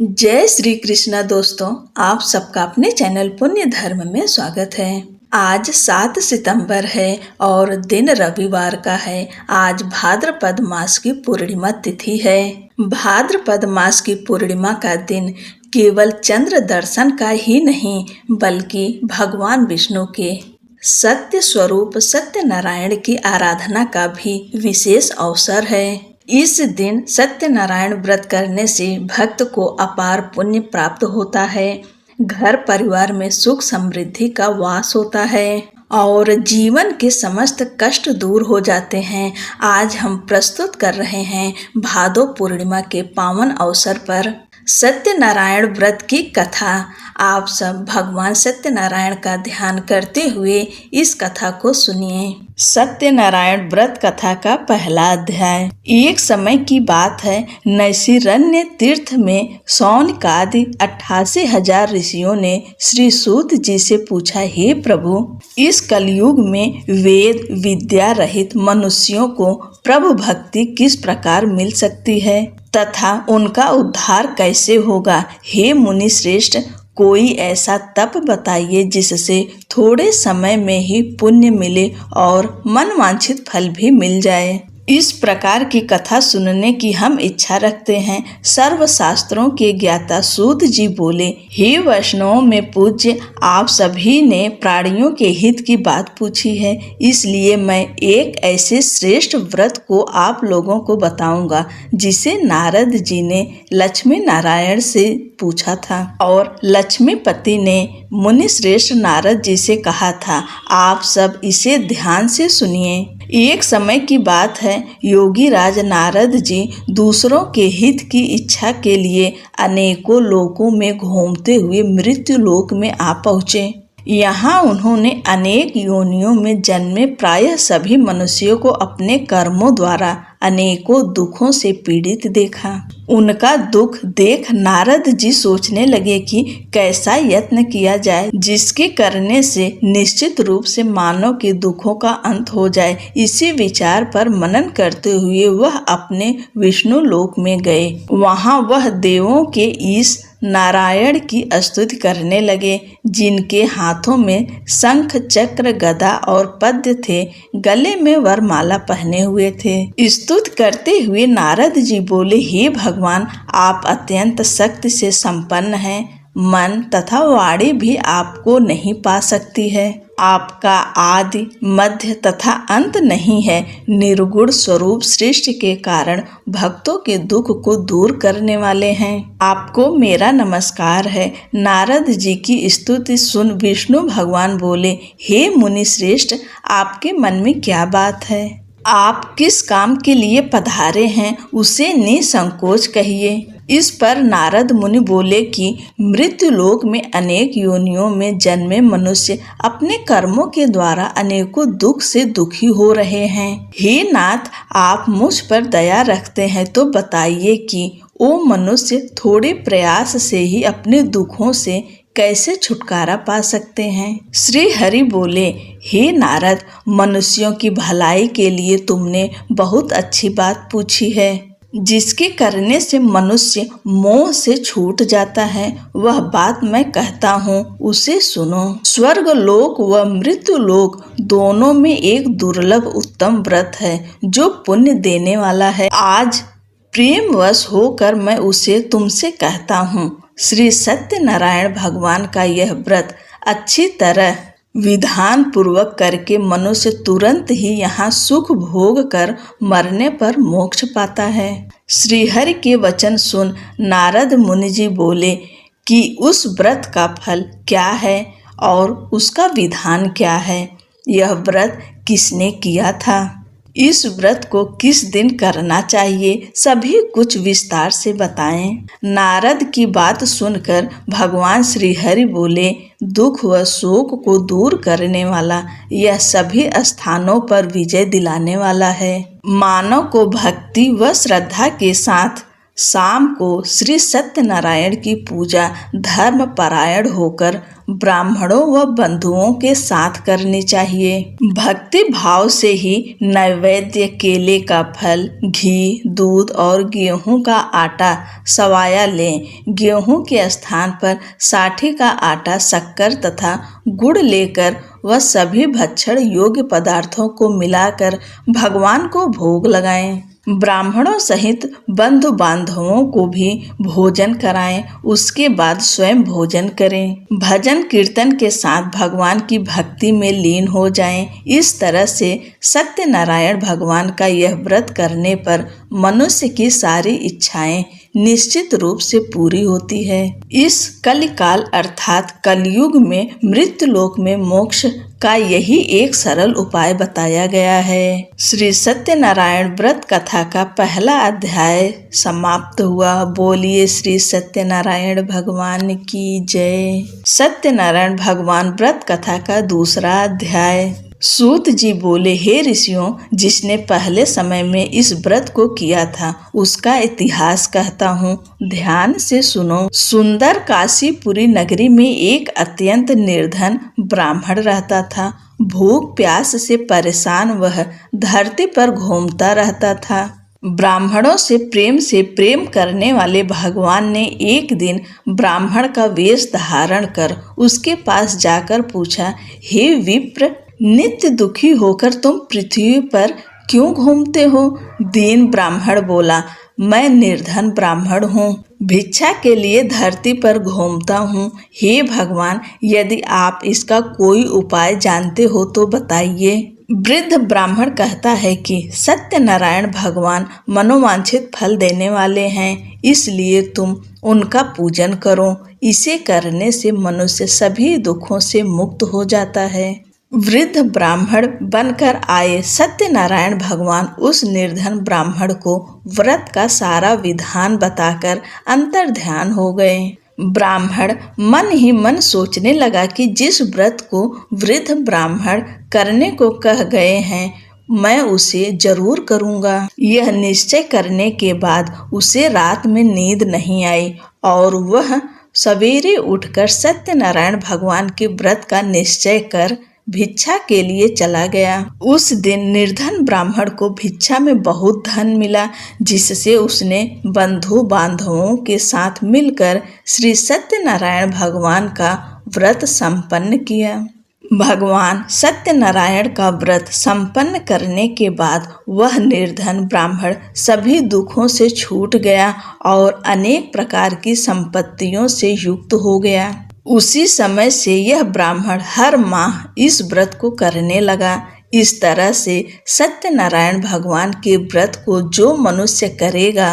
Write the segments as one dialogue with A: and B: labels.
A: जय श्री कृष्णा दोस्तों, आप सबका अपने चैनल पुण्य धर्म में स्वागत है। आज 7 सितंबर है और दिन रविवार का है। आज भाद्रपद मास की पूर्णिमा तिथि है। भाद्रपद मास की पूर्णिमा का दिन केवल चंद्र दर्शन का ही नहीं बल्कि भगवान विष्णु के सत्य स्वरूप सत्यनारायण की आराधना का भी विशेष अवसर है। इस दिन सत्यनारायण व्रत करने से भक्त को अपार पुण्य प्राप्त होता है। घर परिवार में सुख समृद्धि का वास होता है और जीवन के समस्त कष्ट दूर हो जाते हैं। आज हम प्रस्तुत कर रहे हैं भादो पूर्णिमा के पावन अवसर पर सत्यनारायण व्रत की कथा। आप सब भगवान सत्यनारायण का ध्यान करते हुए इस कथा को सुनिए। सत्यनारायण व्रत कथा का पहला अध्याय। एक समय की बात है, नैशिरण्य तीर्थ में शौनकादि 88,000 ऋषियों ने श्री सूत जी से पूछा, हे प्रभु, इस कलयुग में वेद विद्या रहित मनुष्यों को प्रभु भक्ति किस प्रकार मिल सकती है तथा उनका उद्धार कैसे होगा। हे मुनि श्रेष्ठ, कोई ऐसा तप बताइए जिससे थोड़े समय में ही पुण्य मिले और मनवांछित फल भी मिल जाए। इस प्रकार की कथा सुनने की हम इच्छा रखते हैं। सर्व शास्त्रों के ज्ञाता सूत जी बोले, हे वैष्णवों में पूज्य, आप सभी ने प्राणियों के हित की बात पूछी है, इसलिए मैं एक ऐसे श्रेष्ठ व्रत को आप लोगों को बताऊंगा जिसे नारद जी ने लक्ष्मी नारायण से पूछा था और लक्ष्मीपति ने मुनि श्रेष्ठ नारद जी से कहा था। आप सब इसे ध्यान से सुनिए। एक समय की बात है, योगी राज नारद जी दूसरों के हित की इच्छा के लिए अनेकों लोकों में घूमते हुए मृत्यु लोक में आ पहुँचे। यहाँ उन्होंने अनेक योनियों में जन्मे प्रायः सभी मनुष्यों को अपने कर्मों द्वारा अनेकों दुखों से पीड़ित देखा। उनका दुख देख नारद जी सोचने लगे कि कैसा यत्न किया जाए जिसके करने से निश्चित रूप से मानव के दुखों का अंत हो जाए। इसी विचार पर मनन करते हुए वह अपने विष्णु लोक में गए। वहाँ वह देवों के ईश नारायण की स्तुति करने लगे, जिनके हाथों में शंख चक्र गदा और पद्य थे, गले में वरमाला पहने हुए थे। स्तुति करते हुए नारद जी बोले, हे भगवान, आप अत्यंत शक्ति से संपन्न हैं। मन तथा वाणी भी आपको नहीं पा सकती है। आपका आदि मध्य तथा अंत नहीं है। निर्गुण स्वरूप सृष्टि के कारण भक्तों के दुख को दूर करने वाले हैं। आपको मेरा नमस्कार है। नारद जी की स्तुति सुन विष्णु भगवान बोले, हे मुनि श्रेष्ठ, आपके मन में क्या बात है? आप किस काम के लिए पधारे हैं, उसे निसंकोच कहिए। इस पर नारद मुनि बोले कि मृत्यु लोक में अनेक योनियों में जन्मे मनुष्य अपने कर्मों के द्वारा अनेकों दुख से दुखी हो रहे हैं। हे नाथ, आप मुझ पर दया रखते हैं तो बताइए कि वो मनुष्य थोड़े प्रयास से ही अपने दुखों से कैसे छुटकारा पा सकते हैं। श्री हरि बोले, हे नारद, मनुष्यों की भलाई के लिए तुमने बहुत अच्छी बात पूछी है। जिसके करने से मनुष्य मोह से छूट जाता है, वह बात मैं कहता हूँ, उसे सुनो। स्वर्ग लोक व मृत्यु लोक दोनों में एक दुर्लभ उत्तम व्रत है जो पुण्य देने वाला है। आज प्रेमवश होकर मैं उसे तुमसे कहता हूँ। श्री सत्यनारायण भगवान का यह व्रत अच्छी तरह विधान पूर्वक करके मनुष्य तुरंत ही यहाँ सुख भोग कर मरने पर मोक्ष पाता है। श्री हरि के वचन सुन नारद मुनि जी बोले कि उस व्रत का फल क्या है और उसका विधान क्या है। यह व्रत किसने किया था, इस व्रत को किस दिन करना चाहिए, सभी कुछ विस्तार से बताएं। नारद की बात सुनकर भगवान श्री हरि बोले, दुख व शोक को दूर करने वाला यह सभी स्थानों पर विजय दिलाने वाला है। मानव को भक्ति व श्रद्धा के साथ शाम को श्री सत्यनारायण की पूजा धर्म परायण होकर ब्राह्मणों व बंधुओं के साथ करनी चाहिए। भक्ति भाव से ही नैवेद्य केले का फल, घी, दूध और गेहूं का आटा सवाया लें। गेहूं के स्थान पर साठी का आटा, शक्कर तथा गुड़ लेकर वह सभी भक्षण योग्य पदार्थों को मिलाकर भगवान को भोग लगाएं। ब्राह्मणों सहित बंधु बांधवों को भी भोजन कराएं। उसके बाद स्वयं भोजन करें। भजन कीर्तन के साथ भगवान की भक्ति में लीन हो जाएं। इस तरह से सत्यनारायण भगवान का यह व्रत करने पर मनुष्य की सारी इच्छाएं निश्चित रूप से पूरी होती है। इस कलिकाल अर्थात कलयुग में मृत्यु लोक में मोक्ष का यही एक सरल उपाय बताया गया है। श्री सत्यनारायण व्रत कथा का पहला अध्याय समाप्त हुआ। बोलिए श्री सत्यनारायण भगवान की जय। सत्यनारायण भगवान व्रत कथा का दूसरा अध्याय। सूत जी बोले, हे ऋषियों, जिसने पहले समय में इस व्रत को किया था उसका इतिहास कहता हूँ, ध्यान से सुनो। सुंदर काशीपुरी नगरी में एक अत्यंत निर्धन ब्राह्मण रहता था। भूख प्यास से परेशान वह धरती पर घूमता रहता था। ब्राह्मणों से प्रेम करने वाले भगवान ने एक दिन ब्राह्मण का वेश धारण कर उसके पास जाकर पूछा, हे विप्र, नित्य दुखी होकर तुम पृथ्वी पर क्यों घूमते हो? दीन ब्राह्मण बोला, मैं निर्धन ब्राह्मण हूँ, भिक्षा के लिए धरती पर घूमता हूँ। हे भगवान, यदि आप इसका कोई उपाय जानते हो तो बताइए। वृद्ध ब्राह्मण कहता है कि सत्यनारायण भगवान मनोवांछित फल देने वाले हैं, इसलिए तुम उनका पूजन करो। इसे करने से मनुष्य सभी दुखों से मुक्त हो जाता है। वृद्ध ब्राह्मण बनकर आए सत्यनारायण भगवान उस निर्धन ब्राह्मण को व्रत का सारा विधान बताकर अंतर्ध्यान हो गए। ब्राह्मण मन ही मन सोचने लगा कि जिस व्रत को वृद्ध ब्राह्मण करने को कह गए हैं, मैं उसे जरूर करूँगा। यह निश्चय करने के बाद उसे रात में नींद नहीं आई और वह सवेरे उठकर सत्यनारायण भगवान के व्रत का निश्चय कर भिक्षा के लिए चला गया। उस दिन निर्धन ब्राह्मण को भिक्षा में बहुत धन मिला, जिससे उसने बंधु बांधवों के साथ मिलकर श्री सत्यनारायण भगवान का व्रत संपन्न किया। भगवान सत्यनारायण का व्रत संपन्न करने के बाद वह निर्धन ब्राह्मण सभी दुखों से छूट गया और अनेक प्रकार की संपत्तियों से युक्त हो गया। उसी समय से यह ब्राह्मण हर माह इस व्रत को करने लगा। इस तरह से सत्यनारायण भगवान के व्रत को जो मनुष्य करेगा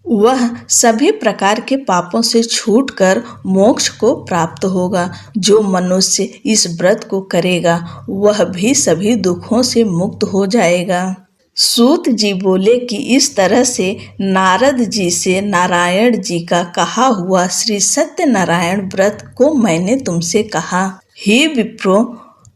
A: वह सभी प्रकार के पापों से छूटकर मोक्ष को प्राप्त होगा। जो मनुष्य इस व्रत को करेगा वह भी सभी दुखों से मुक्त हो जाएगा। सूत जी बोले कि इस तरह से नारद जी से नारायण जी का कहा हुआ श्री सत्यनारायण व्रत को मैंने तुमसे कहा। हे विप्रो,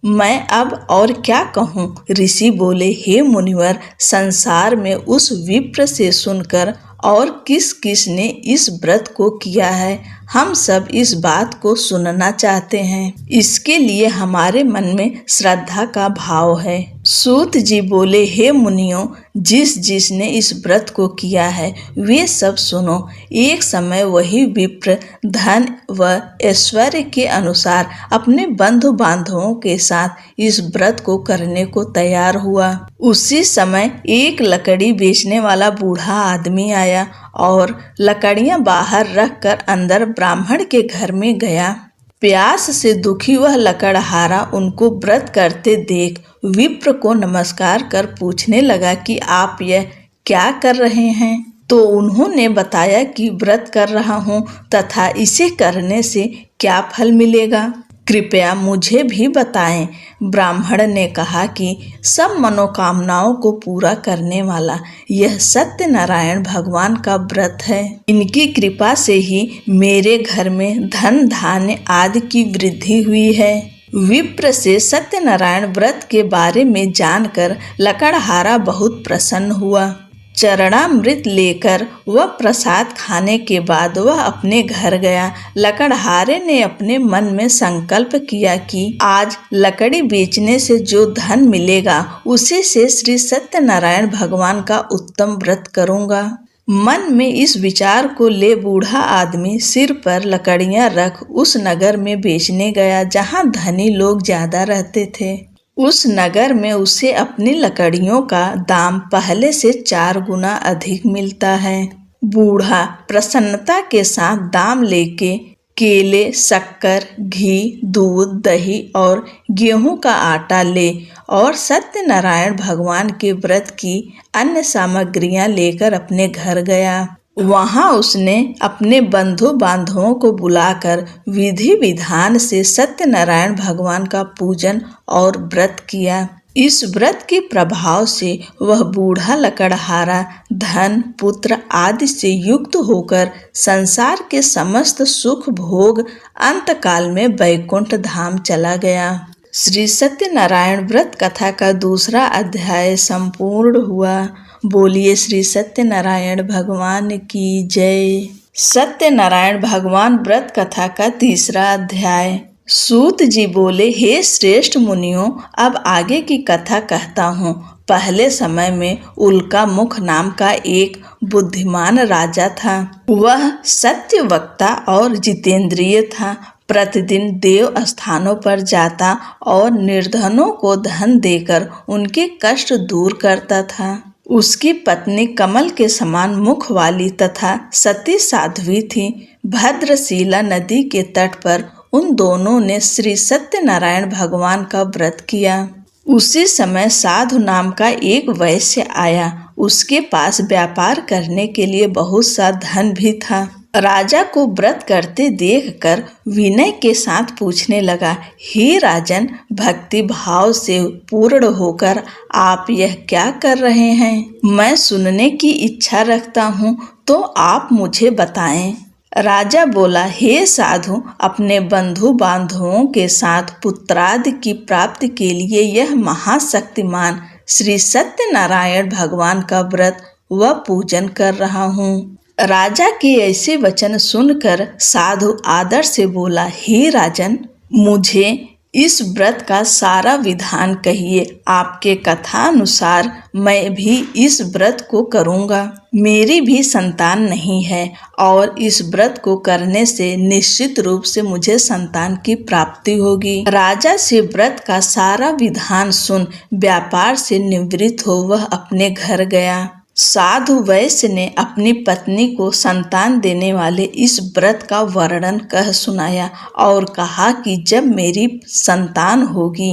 A: मैं अब और क्या कहूँ? ऋषि बोले, हे मुनिवर, संसार में उस विप्र से सुनकर और किस किस ने इस व्रत को किया है, हम सब इस बात को सुनना चाहते हैं। इसके लिए हमारे मन में श्रद्धा का भाव है। सूत जी बोले, हे मुनियों, जिसने इस व्रत को किया है वे सब सुनो। एक समय वही विप्र धन व ऐश्वर्य के अनुसार अपने बंधु बांधवों के साथ इस व्रत को करने को तैयार हुआ। उसी समय एक लकड़ी बेचने वाला बूढ़ा आदमी आया और लकड़ियां बाहर रखकर अंदर ब्राह्मण के घर में गया। प्यास से दुखी वह लकड़हारा उनको व्रत करते देख विप्र को नमस्कार कर पूछने लगा कि आप यह क्या कर रहे हैं? तो उन्होंने बताया कि व्रत कर रहा हूँ तथा इसे करने से क्या फल मिलेगा, कृपया मुझे भी बताएं। ब्राह्मण ने कहा कि सब मनोकामनाओं को पूरा करने वाला यह सत्यनारायण भगवान का व्रत है। इनकी कृपा से ही मेरे घर में धन धान्य आदि की वृद्धि हुई है। विप्र से सत्यनारायण व्रत के बारे में जानकर लकड़हारा बहुत प्रसन्न हुआ। चरणामृत लेकर वह प्रसाद खाने के बाद वह अपने घर गया। लकड़हारे ने अपने मन में संकल्प किया कि आज लकड़ी बेचने से जो धन मिलेगा उसी से श्री सत्यनारायण भगवान का उत्तम व्रत करूंगा। मन में इस विचार को ले बूढ़ा आदमी सिर पर लकड़ियां रख उस नगर में बेचने गया जहां धनी लोग ज्यादा रहते थे। उस नगर में उसे अपनी लकड़ियों का दाम पहले से 4 गुना अधिक मिलता है। बूढ़ा प्रसन्नता के साथ दाम लेके केले, शक्कर, घी, दूध, दही और गेहूं का आटा ले और सत्यनारायण भगवान के व्रत की अन्य सामग्रियां लेकर अपने घर गया। वहां उसने अपने बंधु बांधवों को बुलाकर विधि विधान से सत्यनारायण भगवान का पूजन और व्रत किया। इस व्रत के प्रभाव से वह बूढ़ा लकड़हारा धन, पुत्र आदि से युक्त होकर संसार के समस्त सुख भोग अंतकाल में वैकुंठ धाम चला गया। श्री सत्यनारायण व्रत कथा का दूसरा अध्याय संपूर्ण हुआ। बोलिए श्री सत्यनारायण भगवान की जय। सत्यनारायण भगवान व्रत कथा का तीसरा अध्याय। सूत जी बोले, हे श्रेष्ठ मुनियों, अब आगे की कथा कहता हूँ। पहले समय में उल्का मुख नाम का एक बुद्धिमान राजा था। वह सत्य वक्ता और जितेंद्रिय था। प्रतिदिन देव स्थानों पर जाता और निर्धनों को धन देकर उनके कष्ट दूर करता था। उसकी पत्नी कमल के समान मुख वाली तथा सती साध्वी थी। भद्रशिला नदी के तट पर उन दोनों ने श्री सत्यनारायण भगवान का व्रत किया। उसी समय साधु नाम का एक वैश्य आया। उसके पास व्यापार करने के लिए बहुत सा धन भी था। राजा को व्रत करते देखकर विनय के साथ पूछने लगा, हे राजन, भक्ति भाव से पूर्ण होकर आप यह क्या कर रहे हैं? मैं सुनने की इच्छा रखता हूँ, तो आप मुझे बताएं। राजा बोला, हे साधु, अपने बंधु बांधवों के साथ पुत्रादि की प्राप्ति के लिए यह महाशक्तिमान श्री सत्यनारायण भगवान का व्रत व पूजन कर रहा हूँ। राजा के ऐसे वचन सुनकर साधु आदर से बोला, हे राजन, मुझे इस व्रत का सारा विधान कहिए। आपके कथा अनुसार मैं भी इस व्रत को करूँगा। मेरी भी संतान नहीं है और इस व्रत को करने से निश्चित रूप से मुझे संतान की प्राप्ति होगी। राजा से व्रत का सारा विधान सुन व्यापार से निवृत्त हो वह अपने घर गया। साधु वैश्य ने अपनी पत्नी को संतान देने वाले इस व्रत का वर्णन कह सुनाया और कहा कि जब मेरी संतान होगी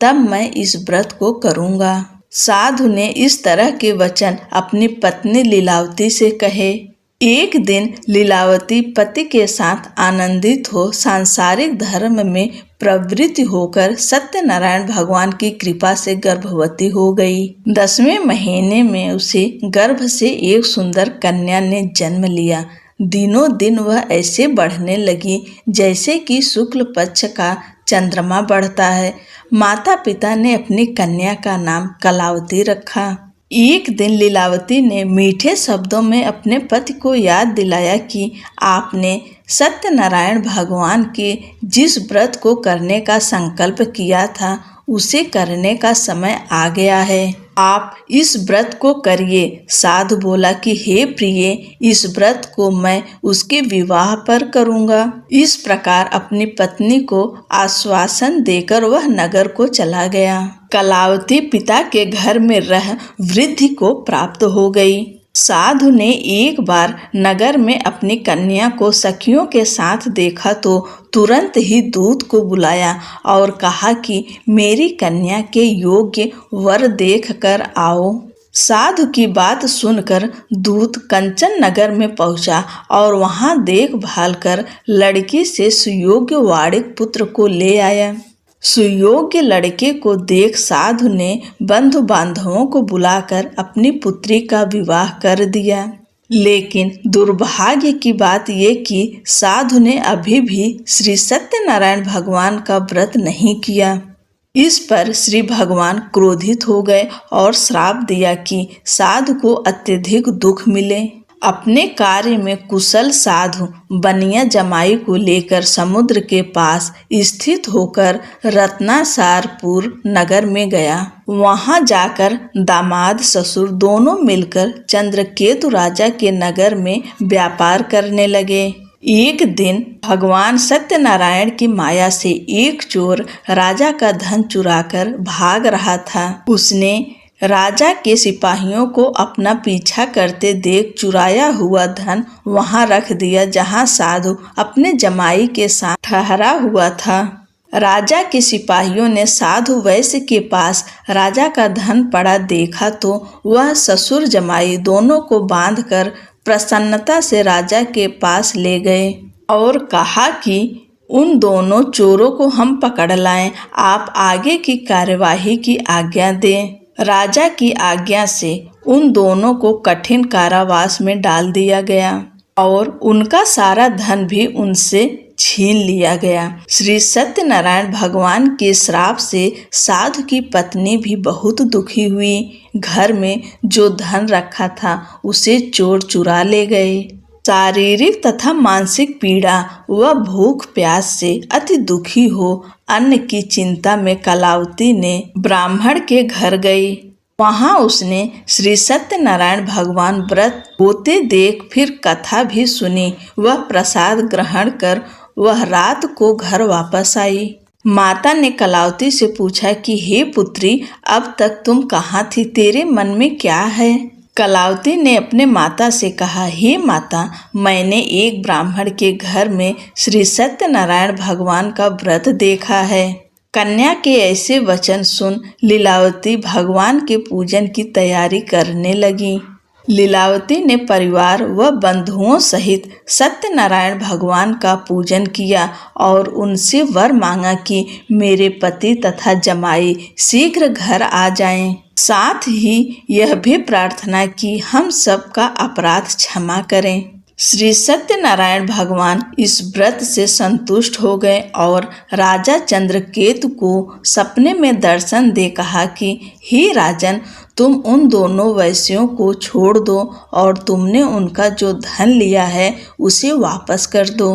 A: तब मैं इस व्रत को करूँगा। साधु ने इस तरह के वचन अपनी पत्नी लीलावती से कहे। एक दिन लीलावती पति के साथ आनंदित हो सांसारिक धर्म में प्रवृत्त होकर सत्यनारायण भगवान की कृपा से गर्भवती हो गई। 10वें महीने में उसे गर्भ से एक सुंदर कन्या ने जन्म लिया। दिनों दिन वह ऐसे बढ़ने लगी जैसे कि शुक्ल पक्ष का चंद्रमा बढ़ता है। माता पिता ने अपनी कन्या का नाम कलावती रखा। एक दिन लीलावती ने मीठे शब्दों में अपने पति को याद दिलाया कि आपने सत्यनारायण भगवान के जिस व्रत को करने का संकल्प किया था उसे करने का समय आ गया है। आप इस व्रत को करिए। साधु बोला कि हे प्रिय, इस व्रत को मैं उसके विवाह पर करूँगा। इस प्रकार अपनी पत्नी को आश्वासन देकर वह नगर को चला गया। कलावती पिता के घर में रह वृद्धि को प्राप्त हो गई। साधु ने एक बार नगर में अपनी कन्या को सखियों के साथ देखा तो तुरंत ही दूत को बुलाया और कहा कि मेरी कन्या के योग्य वर देख कर आओ। साधु की बात सुनकर दूत कंचन नगर में पहुंचा और वहां देखभाल कर लड़की से सुयोग्य वाड़िक पुत्र को ले आया। सुयोग्य लड़के को देख साधु ने बंधु बांधवों को बुलाकर अपनी पुत्री का विवाह कर दिया। लेकिन दुर्भाग्य की बात ये कि साधु ने अभी भी श्री सत्यनारायण भगवान का व्रत नहीं किया। इस पर श्री भगवान क्रोधित हो गए और श्राप दिया कि साधु को अत्यधिक दुख मिले। अपने कार्य में कुशल साधु बनिया जमाई को लेकर समुद्र के पास स्थित होकर रत्नासारपुर नगर में गया। वहां जाकर दामाद ससुर दोनों मिलकर चंद्रकेतु राजा के नगर में व्यापार करने लगे। एक दिन भगवान सत्यनारायण की माया से एक चोर राजा का धन चुराकर भाग रहा था। उसने राजा के सिपाहियों को अपना पीछा करते देख चुराया हुआ धन वहां रख दिया जहां साधु अपने जमाई के साथ ठहरा हुआ था। राजा के सिपाहियों ने साधु वैश्य के पास राजा का धन पड़ा देखा तो वह ससुर जमाई दोनों को बांधकर प्रसन्नता से राजा के पास ले गए और कहा कि उन दोनों चोरों को हम पकड़ लाएं, आप आगे की कार्यवाही की आज्ञा दें। राजा की आज्ञा से उन दोनों को कठिन कारावास में डाल दिया गया और उनका सारा धन भी उनसे छीन लिया गया। श्री सत्यनारायण भगवान के श्राप से साधु की पत्नी भी बहुत दुखी हुई। घर में जो धन रखा था उसे चोर चुरा ले गए। शारीरिक तथा मानसिक पीड़ा व भूख प्यास से अति दुखी हो अन्न की चिंता में कलावती ने ब्राह्मण के घर गई। वहां उसने श्री सत्यनारायण भगवान व्रत होते देख फिर कथा भी सुनी। वह प्रसाद ग्रहण कर वह रात को घर वापस आई। माता ने कलावती से पूछा कि हे पुत्री, अब तक तुम कहाँ थी, तेरे मन में क्या है? कलावती ने अपने माता से कहा, हे माता, मैंने एक ब्राह्मण के घर में श्री सत्यनारायण भगवान का व्रत देखा है। कन्या के ऐसे वचन सुन लीलावती भगवान के पूजन की तैयारी करने लगी। लीलावती ने परिवार व बंधुओं सहित सत्यनारायण भगवान का पूजन किया और उनसे वर मांगा कि मेरे पति तथा जमाई शीघ्र घर आ जाएं। साथ ही यह भी प्रार्थना की हम सबका अपराध क्षमा करें। श्री सत्यनारायण भगवान इस व्रत से संतुष्ट हो गए और राजा चंद्रकेतु को सपने में दर्शन दे कहा कि हे राजन, तुम उन दोनों वैश्यों को छोड़ दो और तुमने उनका जो धन लिया है उसे वापस कर दो।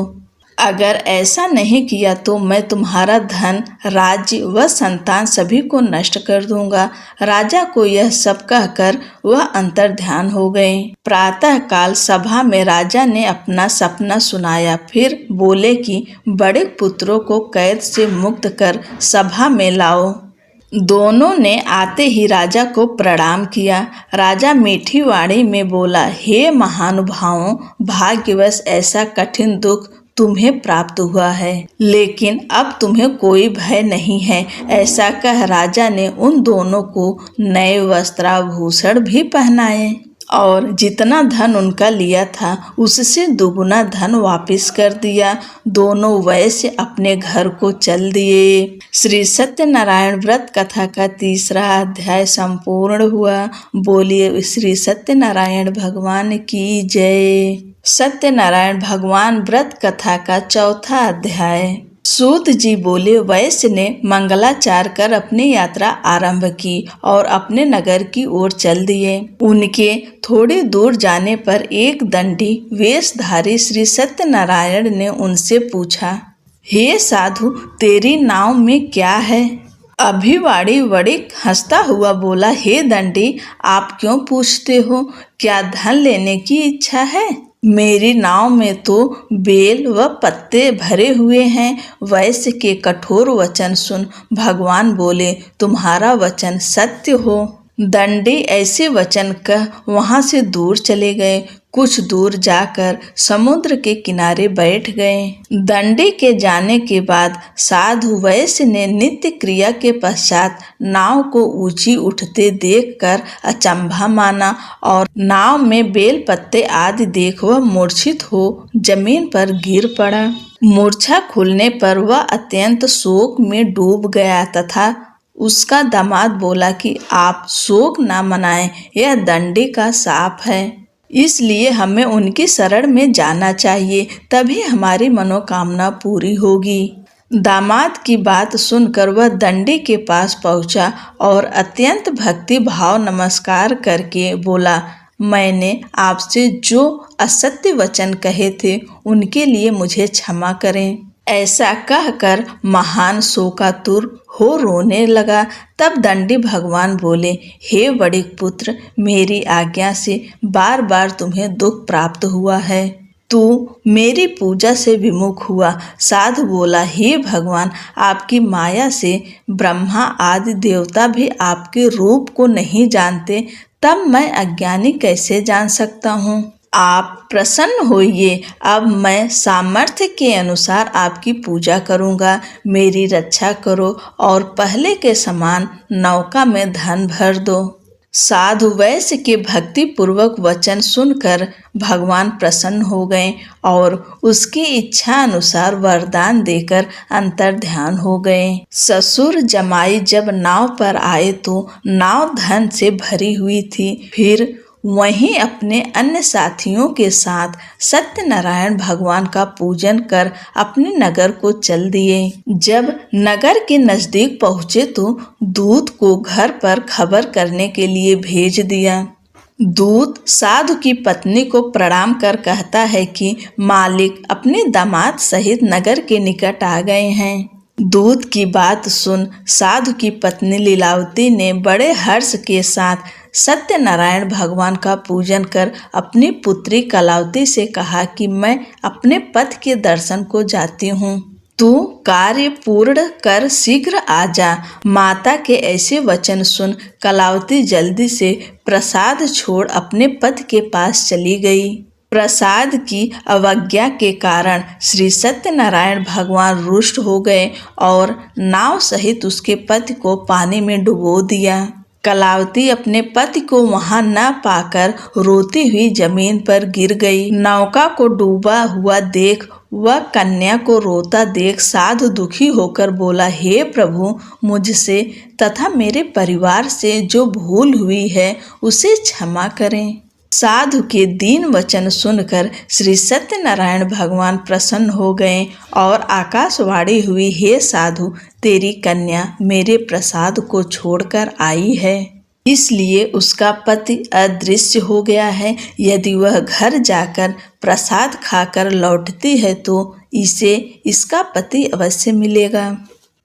A: अगर ऐसा नहीं किया तो मैं तुम्हारा धन, राज्य व संतान सभी को नष्ट कर दूंगा। राजा को यह सब कहकर वह अंतर्ध्यान हो गए। प्रातः काल सभा में राजा ने अपना सपना सुनाया। फिर बोले कि बड़े पुत्रों को कैद से मुक्त कर सभा में लाओ। दोनों ने आते ही राजा को प्रणाम किया। राजा मीठी वाणी में बोला, हे महानुभावों, भाग्यवश ऐसा कठिन दुख तुम्हें प्राप्त हुआ है, लेकिन अब तुम्हें कोई भय नहीं है। ऐसा कह राजा ने उन दोनों को नए वस्त्राभूषण भी पहनाए और जितना धन उनका लिया था उससे दुगुना धन वापस कर दिया। दोनों वैश्य अपने घर को चल दिए। श्री सत्यनारायण व्रत कथा का तीसरा अध्याय संपूर्ण हुआ। बोलिए श्री सत्यनारायण भगवान की जय। सत्यनारायण भगवान व्रत कथा का चौथा अध्याय। सूत जी बोले, वैश्य ने मंगलाचार कर अपनी यात्रा आरंभ की और अपने नगर की ओर चल दिए। उनके थोड़ी दूर जाने पर एक दंडी वेशधारी श्री सत्यनारायण ने उनसे पूछा, हे साधु, तेरी नाव में क्या है? अभिवाड़ी बड़ी हंसता हुआ बोला, हे दंडी, आप क्यों पूछते हो? क्या धन लेने की इच्छा है? मेरी नाव में तो बेल व पत्ते भरे हुए हैं। वैश्य के कठोर वचन सुन भगवान बोले, तुम्हारा वचन सत्य हो। दंडी ऐसे वचन कह वहां से दूर चले गए। कुछ दूर जाकर समुद्र के किनारे बैठ गए। दंडी के जाने के बाद साधु वैश्य ने नित्य क्रिया के पश्चात नाव को ऊंची उठते देखकर अचंभा माना और नाव में बेल पत्ते आदि देख वह मूर्छित हो जमीन पर गिर पड़ा। मूर्छा खुलने पर वह अत्यंत शोक में डूब गया तथा उसका दामाद बोला कि आप शोक न मनाएं, यह दंडी का शाप है, इसलिए हमें उनकी शरण में जाना चाहिए, तभी हमारी मनोकामना पूरी होगी। दामाद की बात सुनकर वह दंडी के पास पहुंचा और अत्यंत भक्ति भाव नमस्कार करके बोला, मैंने आपसे जो असत्य वचन कहे थे उनके लिए मुझे क्षमा करें। ऐसा कहकर महान शोकातुर हो रोने लगा। तब दंडी भगवान बोले, हे वणिक पुत्र, मेरी आज्ञा से बार बार तुम्हें दुख प्राप्त हुआ है। तू मेरी पूजा से विमुख हुआ। साधु बोला, हे भगवान, आपकी माया से ब्रह्मा आदि देवता भी आपके रूप को नहीं जानते, तब मैं अज्ञानी कैसे जान सकता हूँ। आप प्रसन्न होइए, अब मैं सामर्थ्य के अनुसार आपकी पूजा करूँगा। मेरी रक्षा करो और पहले के समान नौका में धन भर दो। साधु वैश्य के भक्ति पूर्वक वचन सुनकर भगवान प्रसन्न हो गए और उसकी इच्छा अनुसार वरदान देकर अंतर्ध्यान हो गए। ससुर जमाई जब नाव पर आए तो नाव धन से भरी हुई थी। फिर वहीं अपने अन्य साथियों के साथ सत्यनारायण भगवान का पूजन कर अपने नगर को चल दिए। जब नगर के नजदीक पहुँचे तो दूत को घर पर खबर करने के लिए भेज दिया। दूत साधु की पत्नी को प्रणाम कर कहता है कि मालिक अपने दामाद सहित नगर के निकट आ गए हैं। दूत की बात सुन साधु की पत्नी लीलावती ने बड़े हर्ष के साथ सत्यनारायण भगवान का पूजन कर अपनी पुत्री कलावती से कहा कि मैं अपने पति के दर्शन को जाती हूँ। तू कार्य पूर्ण कर शीघ्र आ जा। माता के ऐसे वचन सुन कलावती जल्दी से प्रसाद छोड़ अपने पति के पास चली गई। प्रसाद की अवज्ञा के कारण श्री सत्यनारायण भगवान रुष्ट हो गए और नाव सहित उसके पति को पानी में डुबो दिया। कलावती अपने पति को वहां न पाकर रोती हुई जमीन पर गिर गई। नौका को डूबा हुआ देख वह कन्या को रोता देख साधु दुखी होकर बोला, हे प्रभु, मुझसे तथा मेरे परिवार से जो भूल हुई है उसे क्षमा करें। साधु के दीन वचन सुनकर श्री सत्यनारायण भगवान प्रसन्न हो गए और आकाशवाणी हुई, हे साधु, तेरी कन्या मेरे प्रसाद को छोड़कर आई है, इसलिए उसका पति अदृश्य हो गया है। यदि वह घर जाकर प्रसाद खाकर लौटती है तो इसे इसका पति अवश्य मिलेगा।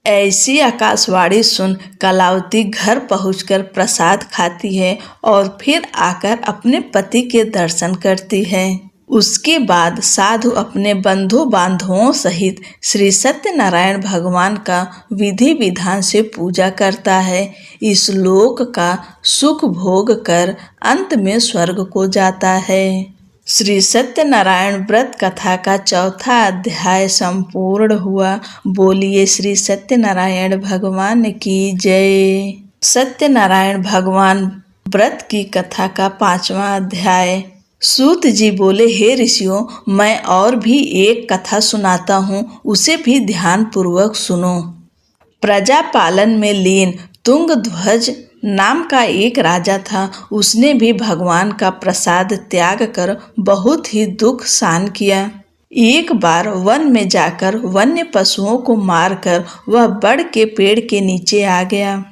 A: ऐसी आकाशवाणी सुन कलावती घर पहुंचकर प्रसाद खाती है और फिर आकर अपने पति के दर्शन करती है। उसके बाद साधु अपने बंधु बांधवों सहित श्री सत्यनारायण भगवान का विधि विधान से पूजा करता है। इस लोक का सुख भोग कर अंत में स्वर्ग को जाता है। श्री सत्यनारायण व्रत कथा का चौथा अध्याय संपूर्ण हुआ। बोलिए श्री सत्यनारायण भगवान की जय। सत्यनारायण भगवान व्रत की कथा का 5वां अध्याय। सूत जी बोले, हे ऋषियों, मैं और भी एक कथा सुनाता हूँ, उसे भी ध्यान पूर्वक सुनो। प्रजा पालन में लीन तुंगध्वज नाम का एक राजा था। उसने भी भगवान का प्रसाद त्याग कर बहुत ही दुख सहन किया। एक बार वन में जाकर वन्य पशुओं को मारकर वह बड़ के पेड़ के नीचे आ गया।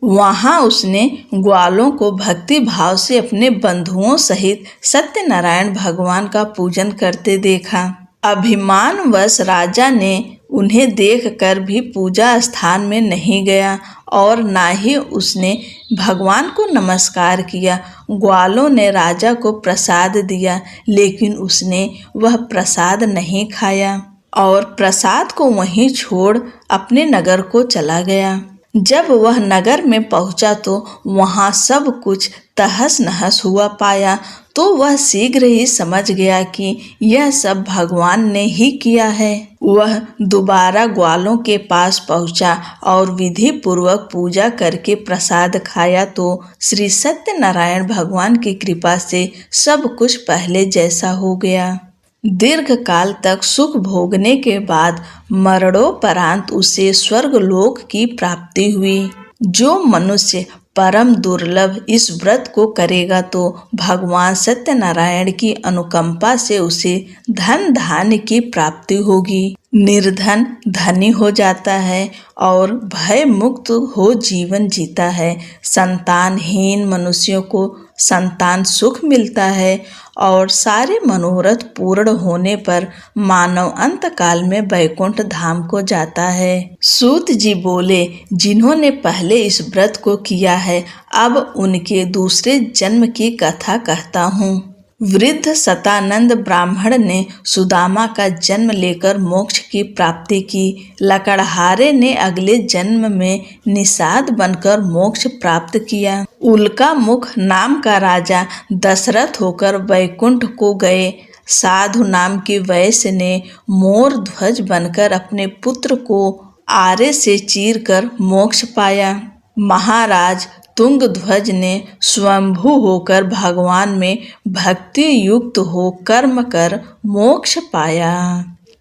A: वहां उसने ग्वालों को भक्ति भाव से अपने बंधुओं सहित सत्यनारायण भगवान का पूजन करते देखा। अभिमानवश राजा ने उन्हें देखकर भी पूजा स्थान में नहीं गया और ना ही उसने भगवान को नमस्कार किया। ग्वालों ने राजा को प्रसाद दिया, लेकिन उसने वह प्रसाद नहीं खाया और प्रसाद को वहीं छोड़ अपने नगर को चला गया। जब वह नगर में पहुंचा तो वहां सब कुछ तहस नहस हुआ पाया, तो वह शीघ्र ही समझ गया कि यह सब भगवान ने ही किया है। वह दोबारा ग्वालों के पास पहुंचा और विधि पूर्वक पूजा करके प्रसाद खाया तो श्री सत्यनारायण भगवान की कृपा से सब कुछ पहले जैसा हो गया। दीर्घ काल तक सुख भोगने के बाद मरणोपरांत उसे स्वर्गलोक की प्राप्ति हुई। जो मनुष्य परम दुर्लभ इस व्रत को करेगा तो भगवान सत्यनारायण की अनुकंपा से उसे धन धान्य की प्राप्ति होगी। निर्धन धनी हो जाता है और भय मुक्त हो जीवन जीता है। संतानहीन मनुष्यों को संतान सुख मिलता है और सारे मनोरथ पूर्ण होने पर मानव अंत काल में वैकुंठ धाम को जाता है। सूत जी बोले, जिन्होंने पहले इस व्रत को किया है, अब उनके दूसरे जन्म की कथा कहता हूँ। वृद्ध सतानंद ब्राह्मण ने सुदामा का जन्म लेकर मोक्ष की प्राप्ति की। लकड़हारे ने अगले जन्म में निषाद बनकर मोक्ष प्राप्त किया। उल्का मुख नाम का राजा दशरथ होकर वैकुंठ को गए। साधु नाम की वैश्य ने मोर ध्वज बनकर अपने पुत्र को आरे से चीरकर मोक्ष पाया। महाराज तुंगध्वज ने स्वयंभू होकर भगवान में भक्ति युक्त हो कर्म कर मोक्ष पाया।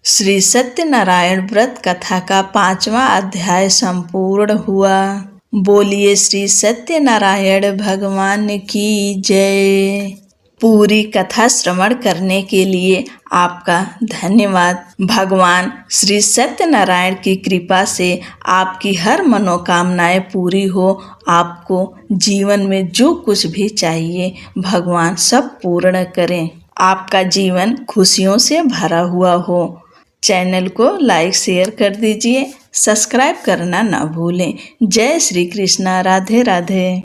A: श्री सत्यनारायण व्रत कथा का 5वां अध्याय संपूर्ण हुआ। बोलिए श्री सत्यनारायण भगवान की जय। पूरी कथा श्रवण करने के लिए आपका धन्यवाद। भगवान श्री सत्यनारायण की कृपा से आपकी हर मनोकामनाएं पूरी हो। आपको जीवन में जो कुछ भी चाहिए भगवान सब पूर्ण करें। आपका जीवन खुशियों से भरा हुआ हो। चैनल को लाइक शेयर कर दीजिए, सब्सक्राइब करना ना भूलें। जय श्री कृष्णा। राधे राधे।